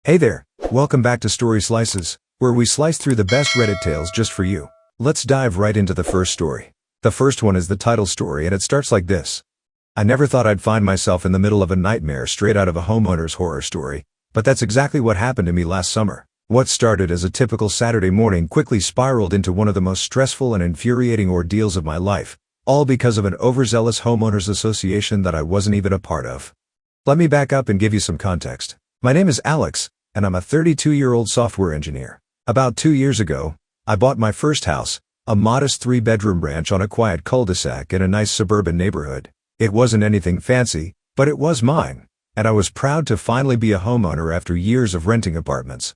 Hey there, welcome back to Story Slices, where we slice through the best Reddit tales just for you. Let's dive right into the first story. The first one is the Tittle story, and it starts like this. I never thought I'd find myself in the middle of a nightmare straight out of a homeowner's horror story, but that's exactly what happened to me last summer. What started as a typical Saturday morning quickly spiraled into one of the most stressful and infuriating ordeals of my life, all because of an overzealous homeowners association that I wasn't even a part of. Let me back up and give you some context. My name is Alex, and I'm a 32-year-old software engineer. About 2 years ago, I bought my first house, a modest 3-bedroom ranch on a quiet cul-de-sac in a nice suburban neighborhood. It wasn't anything fancy, but it was mine, and I was proud to finally be a homeowner after years of renting apartments.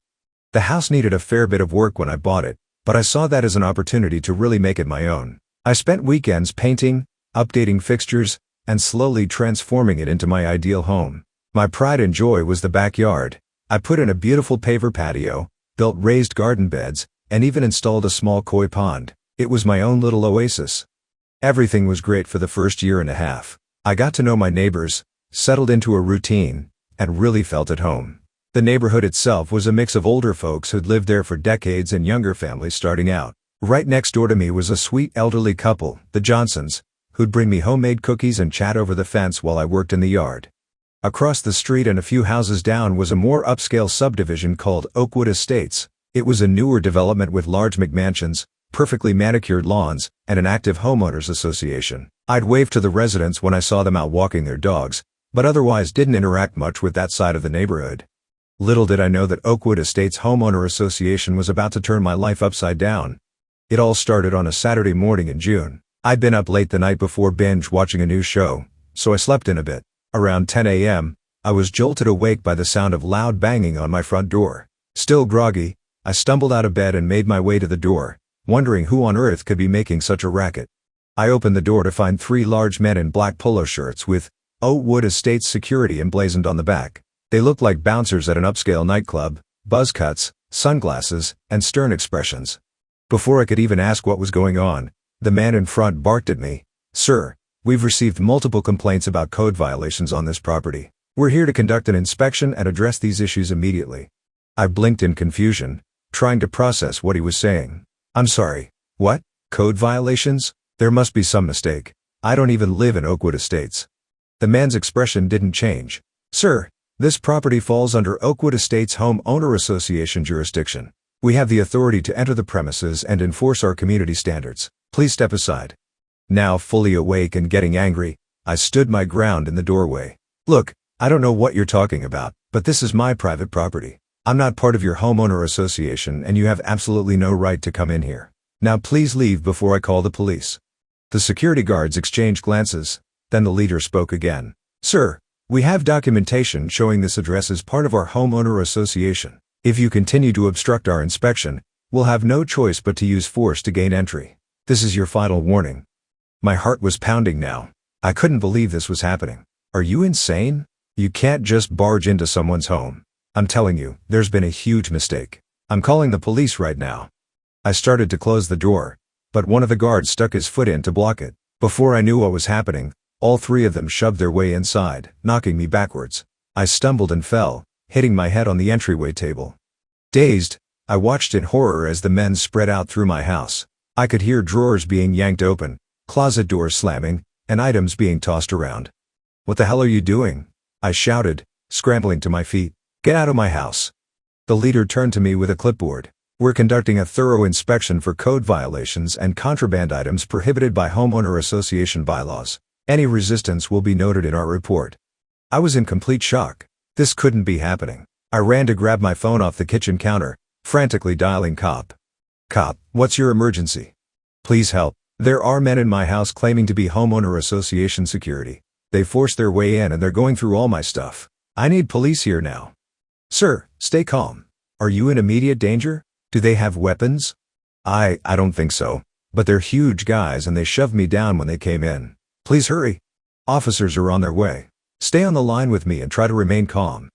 The house needed a fair bit of work when I bought it, but I saw that as an opportunity to really make it my own. I spent weekends painting, updating fixtures, and slowly transforming it into my ideal home. My pride and joy was the backyard. I put in a beautiful paver patio, built raised garden beds, and even installed a small koi pond. It was my own little oasis. Everything was great for the first year and a half. I got to know my neighbors, settled into a routine, and really felt at home. The neighborhood itself was a mix of older folks who'd lived there for decades and younger families starting out. Right next door to me was a sweet elderly couple, the Johnsons, who'd bring me homemade cookies and chat over the fence while I worked in the yard. Across the street and a few houses down was a more upscale subdivision called Oakwood Estates. It was a newer development with large McMansions, perfectly manicured lawns, and an active homeowners association. I'd wave to the residents when I saw them out walking their dogs, but otherwise didn't interact much with that side of the neighborhood. Little did I know that Oakwood Estates Homeowner Association was about to turn my life upside down. It all started on a Saturday morning in June. I'd been up late the night before binge watching a new show, so I slept in a bit. Around 10 a.m., I was jolted awake by the sound of loud banging on my front door. Still groggy, I stumbled out of bed and made my way to the door, wondering who on earth could be making such a racket. I opened the door to find 3 large men in black polo shirts with Oakwood Estates Security emblazoned on the back. They looked like bouncers at an upscale nightclub, buzz cuts, sunglasses, and stern expressions. Before I could even ask what was going on, the man in front barked at me. "Sir, we've received multiple complaints about code violations on this property. We're here to conduct an inspection and address these issues immediately." I blinked in confusion, trying to process what he was saying. "I'm sorry, what? Code violations? There must be some mistake. I don't even live in Oakwood Estates." The man's expression didn't change. "Sir, this property falls under Oakwood Estates Home Owner Association jurisdiction. We have the authority to enter the premises and enforce our community standards. Please step aside." Now fully awake and getting angry, I stood my ground in the doorway. "Look, I don't know what you're talking about, but this is my private property. I'm not part of your homeowner association and you have absolutely no right to come in here. Now please leave before I call the police." The security guards exchanged glances. Then the leader spoke again. "Sir, we have documentation showing this address is part of our homeowner association. If you continue to obstruct our inspection, we'll have no choice but to use force to gain entry. This is your final warning." My heart was pounding now. I couldn't believe this was happening. Are you insane? You can't just barge into someone's home. I'm telling you, there's been a huge mistake. I'm calling the police right now. I started to close the door, but one of the guards stuck his foot in to block it. Before I knew what was happening, all 3 of them shoved their way inside, knocking me backwards. I stumbled and fell, hitting my head on the entryway table. Dazed, I watched in horror as the men spread out through my house. I could hear drawers being yanked open, closet doors slamming, and items being tossed around. "What the hell are you doing?" I shouted, scrambling to my feet. "Get out of my house." The leader turned to me with a clipboard. "We're conducting a thorough inspection for code violations and contraband items prohibited by homeowner association bylaws. Any resistance will be noted in our report." I was in complete shock. This couldn't be happening. I ran to grab my phone off the kitchen counter, frantically dialing cop. "Cop, what's your emergency? Please help. There are men in my house claiming to be homeowner association security. They forced their way in and they're going through all my stuff. I need police here now." "Sir, stay calm. Are you in immediate danger? Do they have weapons?" I don't think so. But they're huge guys and they shoved me down when they came in. Please hurry. Officers are on their way. Stay on the line with me and try to remain calm."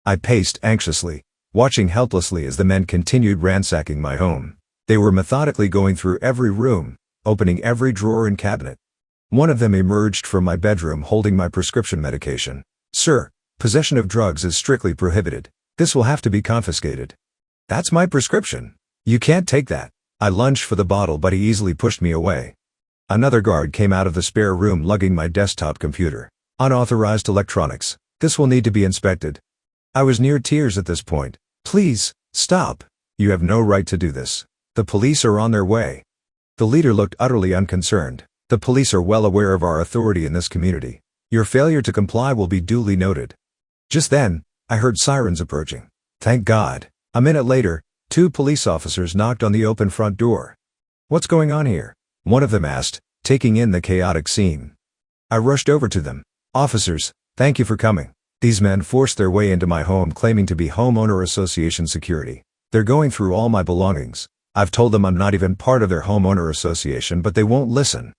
I paced anxiously, watching helplessly as the men continued ransacking my home. They were methodically going through every room, opening every drawer and cabinet. One of them emerged from my bedroom holding my prescription medication. "Sir, possession of drugs is strictly prohibited. This will have to be confiscated. That's my prescription. You can't take that. I lunged for the bottle, but he easily pushed me away. Another guard came out of the spare room lugging my desktop computer. Unauthorized electronics. This will need to be inspected. I was near tears at this point. Please, stop. You have no right to do this. The police are on their way. The leader looked utterly unconcerned. The police are well aware of our authority in this community. Your failure to comply will be duly noted. Just then, I heard sirens approaching. Thank God. A minute later, 2 police officers knocked on the open front door. What's going on here? One of them asked, taking in the chaotic scene. I rushed over to them. Officers, thank you for coming. These men forced their way into my home claiming to be homeowner association security. They're going through all my belongings. I've told them I'm not even part of their homeowner association, but they won't listen.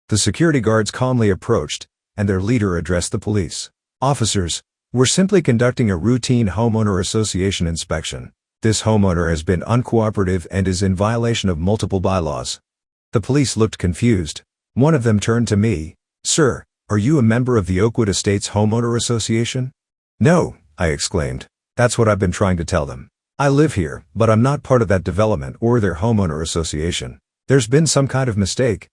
The security guards calmly approached, and their leader addressed the police. Officers, we're simply conducting a routine homeowner association inspection. This homeowner has been uncooperative and is in violation of multiple bylaws. The police looked confused. One of them turned to me. Sir, are you a member of the Oakwood Estates Homeowner Association? No, I exclaimed. That's what I've been trying to tell them. I live here, but I'm not part of that development or their homeowner association. There's been some kind of mistake.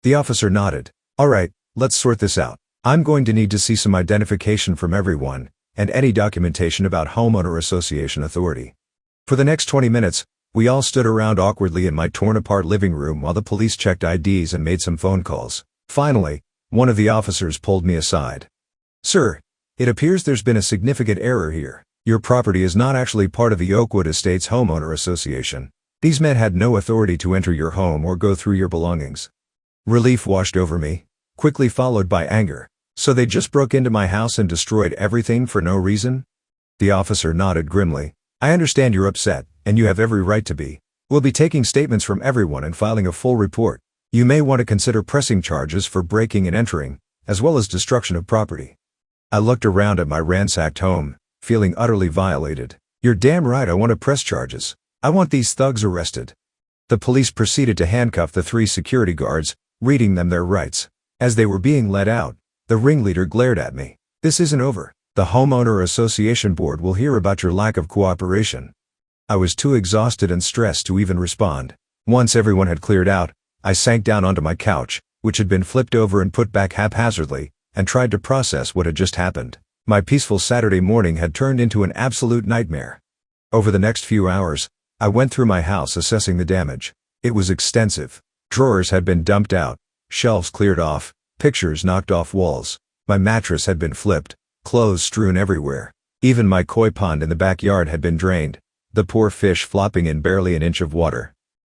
The officer nodded. All right, let's sort this out. I'm going to need to see some identification from everyone, and any documentation about homeowner association authority. For the next 20 minutes, we all stood around awkwardly in my torn-apart living room while the police checked IDs and made some phone calls. Finally, one of the officers pulled me aside. Sir, it appears there's been a significant error here. Your property is not actually part of the Oakwood Estates Homeowner Association. These men had no authority to enter your home or go through your belongings. Relief washed over me, quickly followed by anger. So they just broke into my house and destroyed everything for no reason? The officer nodded grimly. I understand you're upset, and you have every right to be. We'll be taking statements from everyone and filing a full report. You may want to consider pressing charges for breaking and entering, as well as destruction of property. I looked around at my ransacked home, feeling utterly violated. You're damn right I want to press charges. I want these thugs arrested. The police proceeded to handcuff the 3 security guards, reading them their rights. As they were being let out, the ringleader glared at me. This isn't over. The Homeowner Association Board will hear about your lack of cooperation. I was too exhausted and stressed to even respond. Once everyone had cleared out, I sank down onto my couch, which had been flipped over and put back haphazardly, and tried to process what had just happened. My peaceful Saturday morning had turned into an absolute nightmare. Over the next few hours, I went through my house assessing the damage. It was extensive. Drawers had been dumped out, shelves cleared off, pictures knocked off walls. My mattress had been flipped, clothes strewn everywhere. Even my koi pond in the backyard had been drained, the poor fish flopping in barely an inch of water.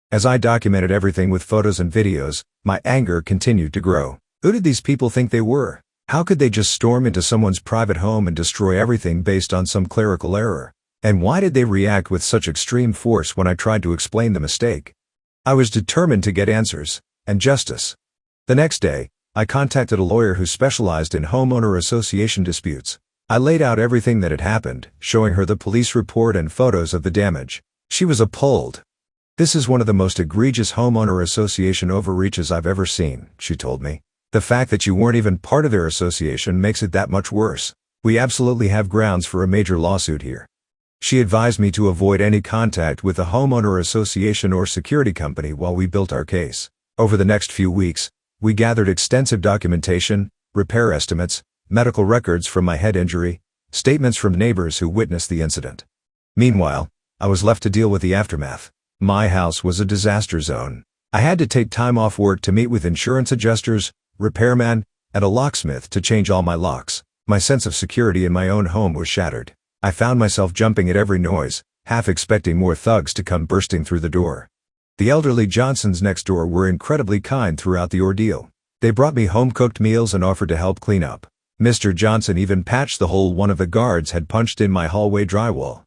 As I documented everything with photos and videos, my anger continued to grow. Who did these people think they were? How could they just storm into someone's private home and destroy everything based on some clerical error? And why did they react with such extreme force when I tried to explain the mistake? I was determined to get answers, and justice. The next day, I contacted a lawyer who specialized in homeowner association disputes. I laid out everything that had happened, showing her the police report and photos of the damage. She was appalled. This is one of the most egregious homeowner association overreaches I've ever seen, she told me. The fact that you weren't even part of their association makes it that much worse. We absolutely have grounds for a major lawsuit here. She advised me to avoid any contact with the homeowner association or security company while we built our case. Over the next few weeks, we gathered extensive documentation, repair estimates, medical records from my head injury, statements from neighbors who witnessed the incident. Meanwhile, I was left to deal with the aftermath. My house was a disaster zone. I had to take time off work to meet with insurance adjusters, repairman, and a locksmith to change all my locks. My sense of security in my own home was shattered. I found myself jumping at every noise, half expecting more thugs to come bursting through the door. The elderly Johnsons next door were incredibly kind throughout the ordeal. They brought me home-cooked meals and offered to help clean up. Mr. Johnson even patched the hole one of the guards had punched in my hallway drywall.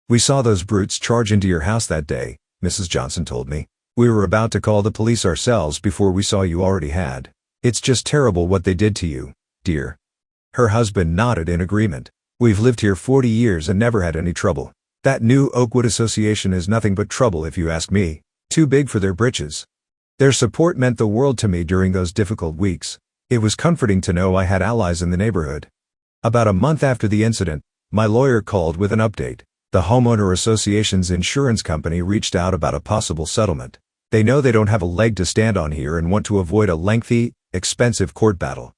We saw those brutes charge into your house that day, Mrs. Johnson told me. We were about to call the police ourselves before we saw you already had. It's just terrible what they did to you, dear. Her husband nodded in agreement. We've lived here 40 years and never had any trouble. That new Oakwood Association is nothing but trouble if you ask me. Too big for their britches. Their support meant the world to me during those difficult weeks. It was comforting to know I had allies in the neighborhood. About a month after the incident, my lawyer called with an update. The The homeowner association's insurance company reached out about a possible settlement. They know they don't have a leg to stand on here and want to avoid a lengthy, expensive court battle.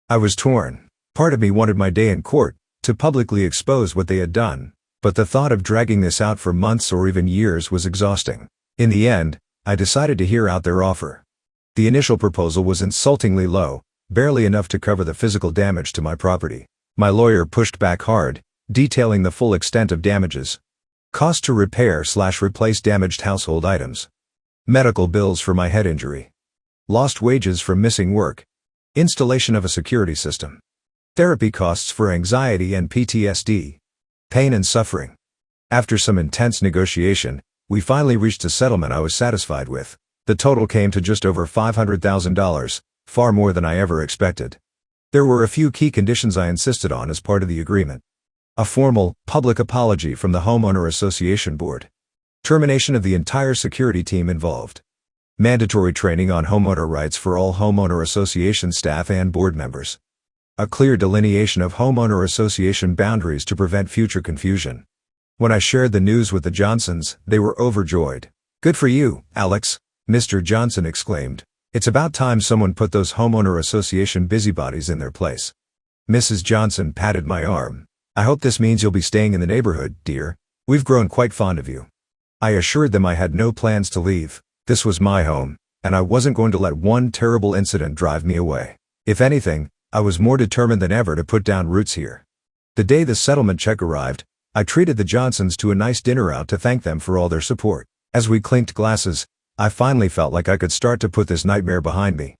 I was torn. Part of me wanted my day in court, to publicly expose what they had done, but the thought of dragging this out for months or even years was exhausting. In the end, I decided to hear out their offer. The initial proposal was insultingly low, barely enough to cover the physical damage to my property. My lawyer pushed back hard, detailing the full extent of damages. Cost to repair/replace damaged household items. Medical bills for my head injury. Lost wages from missing work. Installation of a security system. Therapy costs for anxiety and PTSD. Pain and suffering. After some intense negotiation, we finally reached a settlement I was satisfied with. The total came to just over $500,000, far more than I ever expected. There were a few key conditions I insisted on as part of the agreement. A formal, public apology from the Homeowner Association Board. Termination of the entire security team involved. Mandatory training on homeowner rights for all homeowner association staff and board members. A clear delineation of homeowner association boundaries to prevent future confusion. When I shared the news with the Johnsons, they were overjoyed. "Good for you, Alex," Mr. Johnson exclaimed. "It's about time someone put those homeowner association busybodies in their place." Mrs. Johnson patted my arm. "I hope this means you'll be staying in the neighborhood, dear. We've grown quite fond of you." I assured them I had no plans to leave. This was my home, and I wasn't going to let one terrible incident drive me away. If anything, I was more determined than ever to put down roots here. The day the settlement check arrived, I treated the Johnsons to a nice dinner out to thank them for all their support. As we clinked glasses, I finally felt like I could start to put this nightmare behind me.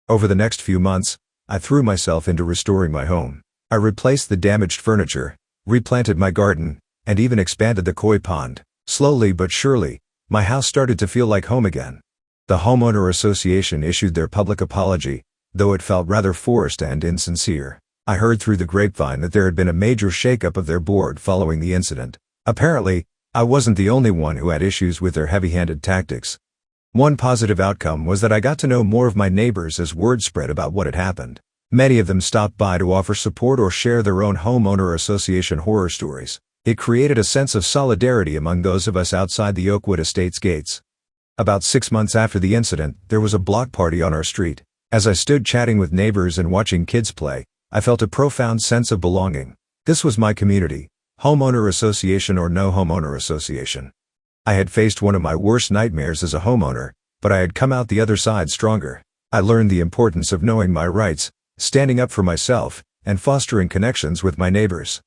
Over the next few months, I threw myself into restoring my home. I replaced the damaged furniture, replanted my garden, and even expanded the koi pond. Slowly but surely, my house started to feel like home again. The Homeowner Association issued their public apology, though it felt rather forced and insincere. I heard through the grapevine that there had been a major shakeup of their board following the incident. Apparently, I wasn't the only one who had issues with their heavy-handed tactics. One positive outcome was that I got to know more of my neighbors as word spread about what had happened. Many of them stopped by to offer support or share their own homeowner association horror stories. It created a sense of solidarity among those of us outside the Oakwood Estates gates. About 6 months after the incident, there was a block party on our street. As I stood chatting with neighbors and watching kids play, I felt a profound sense of belonging. This was my community, homeowner association or no homeowner association. I had faced one of my worst nightmares as a homeowner, but I had come out the other side stronger. I learned the importance of knowing my rights, standing up for myself, and fostering connections with my neighbors.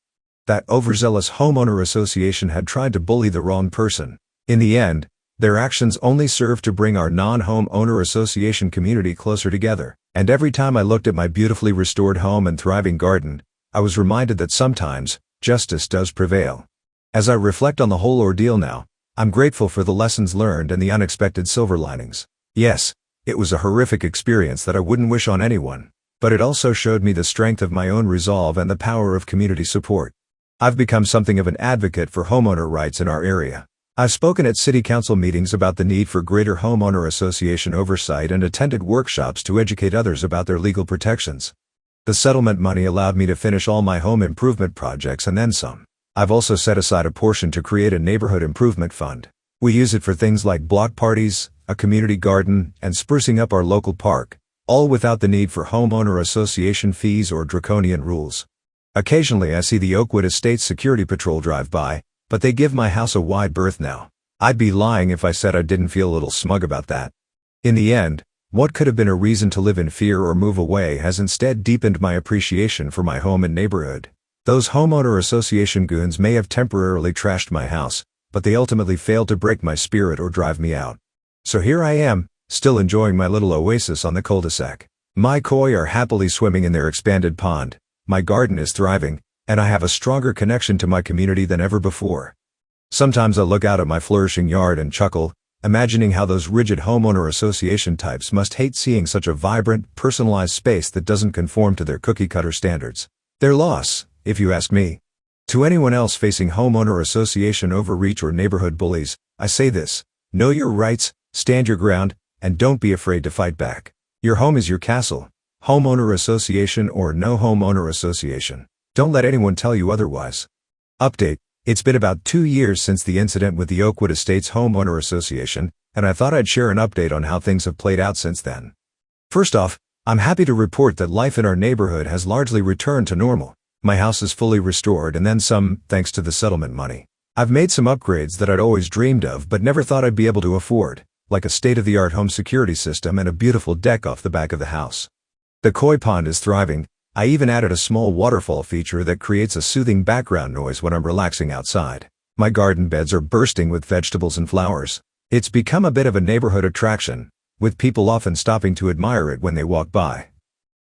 That overzealous homeowner association had tried to bully the wrong person. In the end, their actions only served to bring our non-homeowner association community closer together. And every time I looked at my beautifully restored home and thriving garden, I was reminded that sometimes, justice does prevail. As I reflect on the whole ordeal now, I'm grateful for the lessons learned and the unexpected silver linings. Yes, it was a horrific experience that I wouldn't wish on anyone, but it also showed me the strength of my own resolve and the power of community support. I've become something of an advocate for homeowner rights in our area. I've spoken at city council meetings about the need for greater homeowner association oversight and attended workshops to educate others about their legal protections. The settlement money allowed me to finish all my home improvement projects and then some. I've also set aside a portion to create a neighborhood improvement fund. We use it for things like block parties, a community garden, and sprucing up our local park, all without the need for homeowner association fees or draconian rules. Occasionally I see the Oakwood Estates Security Patrol drive by, but they give my house a wide berth now. I'd be lying if I said I didn't feel a little smug about that. In the end, what could have been a reason to live in fear or move away has instead deepened my appreciation for my home and neighborhood. Those homeowner association goons may have temporarily trashed my house, but they ultimately failed to break my spirit or drive me out. So here I am, still enjoying my little oasis on the cul-de-sac. My koi are happily swimming in their expanded pond, my garden is thriving, and I have a stronger connection to my community than ever before. Sometimes I look out at my flourishing yard and chuckle, imagining how those rigid homeowner association types must hate seeing such a vibrant, personalized space that doesn't conform to their cookie-cutter standards. Their loss, if you ask me. To anyone else facing homeowner association overreach or neighborhood bullies, I say this: know your rights, stand your ground, and don't be afraid to fight back. Your home is your castle, homeowner association or no homeowner association. Don't let anyone tell you otherwise. Update: It's been about 2 years since the incident with the Oakwood Estates Homeowner Association, and I thought I'd share an update on how things have played out since then. First off, I'm happy to report that life in our neighborhood has largely returned to normal. My house is fully restored and then some, thanks to the settlement money. I've made some upgrades that I'd always dreamed of but never thought I'd be able to afford, like a state-of-the-art home security system and a beautiful deck off the back of the house. The koi pond is thriving. I even added a small waterfall feature that creates a soothing background noise when I'm relaxing outside. My garden beds are bursting with vegetables and flowers. It's become a bit of a neighborhood attraction, with people often stopping to admire it when they walk by.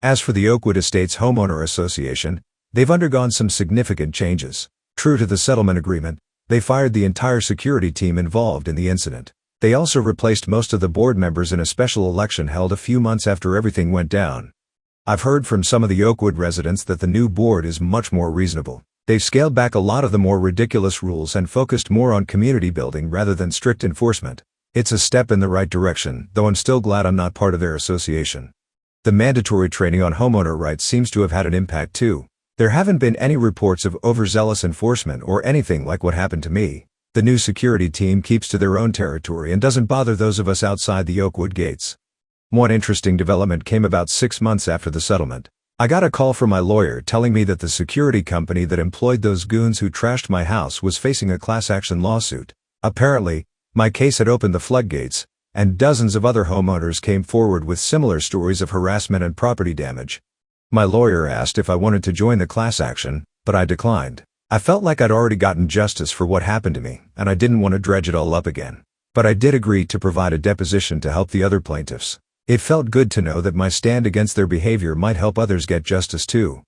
As for the Oakwood Estates Homeowner Association, they've undergone some significant changes. True to the settlement agreement, they fired the entire security team involved in the incident. They also replaced most of the board members in a special election held a few months after everything went down. I've heard from some of the Oakwood residents that the new board is much more reasonable. They've scaled back a lot of the more ridiculous rules and focused more on community building rather than strict enforcement. It's a step in the right direction, though I'm still glad I'm not part of their association. The mandatory training on homeowner rights seems to have had an impact too. There haven't been any reports of overzealous enforcement or anything like what happened to me. The new security team keeps to their own territory and doesn't bother those of us outside the Oakwood gates. One interesting development came about 6 months after the settlement. I got a call from my lawyer telling me that the security company that employed those goons who trashed my house was facing a class action lawsuit. Apparently, my case had opened the floodgates, and dozens of other homeowners came forward with similar stories of harassment and property damage. My lawyer asked if I wanted to join the class action, but I declined. I felt like I'd already gotten justice for what happened to me, and I didn't want to dredge it all up again. But I did agree to provide a deposition to help the other plaintiffs. It felt good to know that my stand against their behavior might help others get justice too.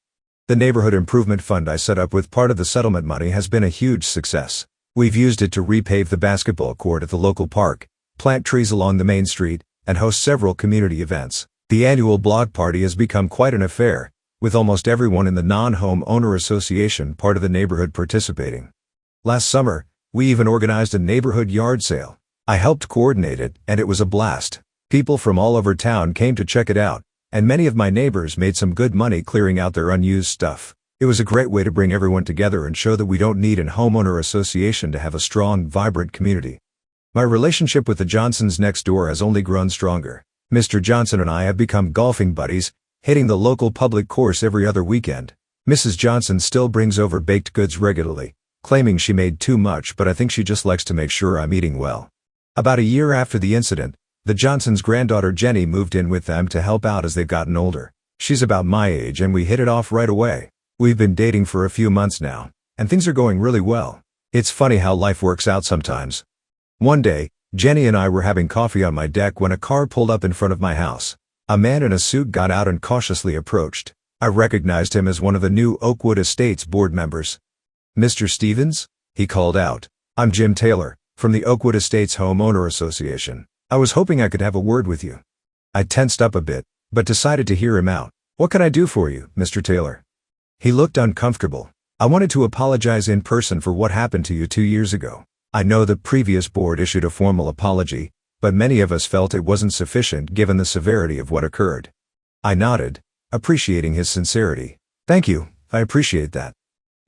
The neighborhood improvement fund I set up with part of the settlement money has been a huge success. We've used it to repave the basketball court at the local park, plant trees along the main street, and host several community events. The annual block party has become quite an affair, with almost everyone in the non-home owner association part of the neighborhood participating. Last summer, we even organized a neighborhood yard sale. I helped coordinate it, and it was a blast. People from all over town came to check it out, and many of my neighbors made some good money clearing out their unused stuff. It was a great way to bring everyone together and show that we don't need an homeowner association to have a strong, vibrant community. My relationship with the Johnsons next door has only grown stronger. Mr. Johnson and I have become golfing buddies, hitting the local public course every other weekend. Mrs. Johnson still brings over baked goods regularly, claiming she made too much, but I think she just likes to make sure I'm eating well. About a year after the incident, the Johnsons' granddaughter Jenny moved in with them to help out as they've gotten older. She's about my age and we hit it off right away. We've been dating for a few months now, and things are going really well. It's funny how life works out sometimes. One day, Jenny and I were having coffee on my deck when a car pulled up in front of my house. A man in a suit got out and cautiously approached. I recognized him as one of the new Oakwood Estates board members. "Mr. Stevens?" he called out. "I'm Jim Taylor, from the Oakwood Estates Homeowner Association. I was hoping I could have a word with you." I tensed up a bit, but decided to hear him out. "What can I do for you, Mr. Taylor?" He looked uncomfortable. "I wanted to apologize in person for what happened to you 2 years ago. I know the previous board issued a formal apology, but many of us felt it wasn't sufficient given the severity of what occurred." I nodded, appreciating his sincerity. "Thank you, I appreciate that.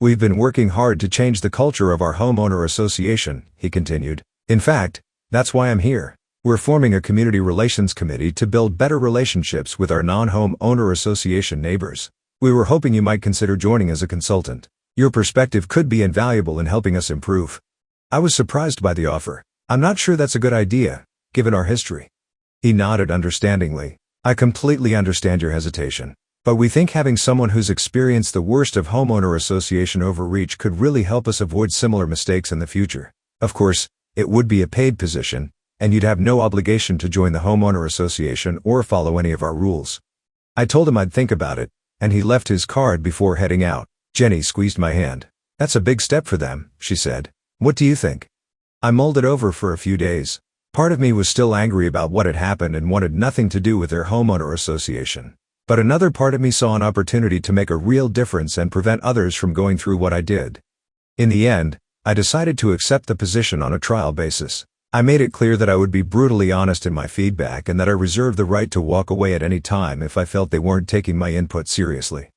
We've been working hard to change the culture of our homeowner association," he continued. "In fact, that's why I'm here. We're forming a community relations committee to build better relationships with our non-home owner association neighbors. We were hoping you might consider joining as a consultant. Your perspective could be invaluable in helping us improve." I was surprised by the offer. "I'm not sure that's a good idea, given our history." He nodded understandingly. "I completely understand your hesitation, but we think having someone who's experienced the worst of homeowner association overreach could really help us avoid similar mistakes in the future. Of course, it would be a paid position, and you'd have no obligation to join the homeowner association or follow any of our rules." I told him I'd think about it, and he left his card before heading out. Jenny squeezed my hand. "That's a big step for them," she said. "What do you think?" I mulled it over for a few days. Part of me was still angry about what had happened and wanted nothing to do with their homeowner association. But another part of me saw an opportunity to make a real difference and prevent others from going through what I did. In the end, I decided to accept the position on a trial basis. I made it clear that I would be brutally honest in my feedback and that I reserved the right to walk away at any time if I felt they weren't taking my input seriously.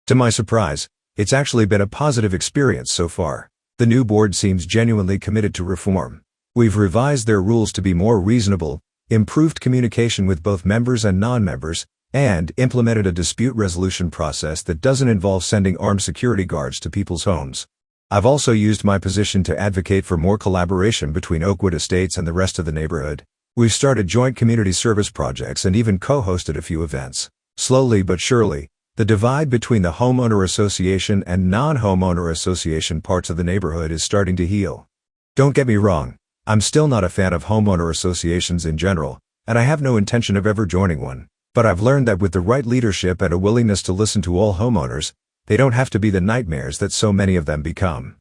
To my surprise, it's actually been a positive experience so far. The new board seems genuinely committed to reform. We've revised their rules to be more reasonable, improved communication with both members and non-members, and implemented a dispute resolution process that doesn't involve sending armed security guards to people's homes. I've also used my position to advocate for more collaboration between Oakwood Estates and the rest of the neighborhood. We've started joint community service projects and even co-hosted a few events. Slowly but surely, the divide between the homeowner association and non-homeowner association parts of the neighborhood is starting to heal. Don't get me wrong, I'm still not a fan of homeowner associations in general, and I have no intention of ever joining one. But I've learned that with the right leadership and a willingness to listen to all homeowners, they don't have to be the nightmares that so many of them become.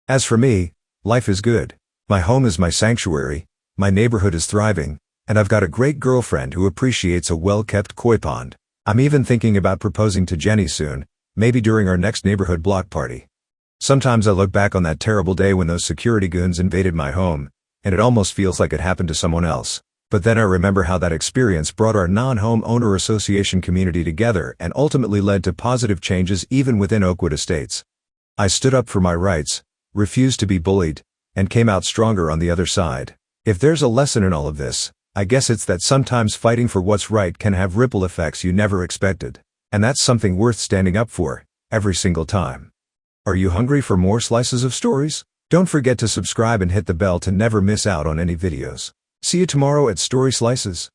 As for me, life is good. My home is my sanctuary, my neighborhood is thriving, and I've got a great girlfriend who appreciates a well-kept koi pond. I'm even thinking about proposing to Jenny soon, maybe during our next neighborhood block party. Sometimes I look back on that terrible day when those security goons invaded my home, and it almost feels like it happened to someone else. But then I remember how that experience brought our non-homeowner association community together and ultimately led to positive changes even within Oakwood Estates. I stood up for my rights, refused to be bullied, and came out stronger on the other side. If there's a lesson in all of this, I guess it's that sometimes fighting for what's right can have ripple effects you never expected. And that's something worth standing up for, every single time. Are you hungry for more slices of stories? Don't forget to subscribe and hit the bell to never miss out on any videos. See you tomorrow at Story Slices.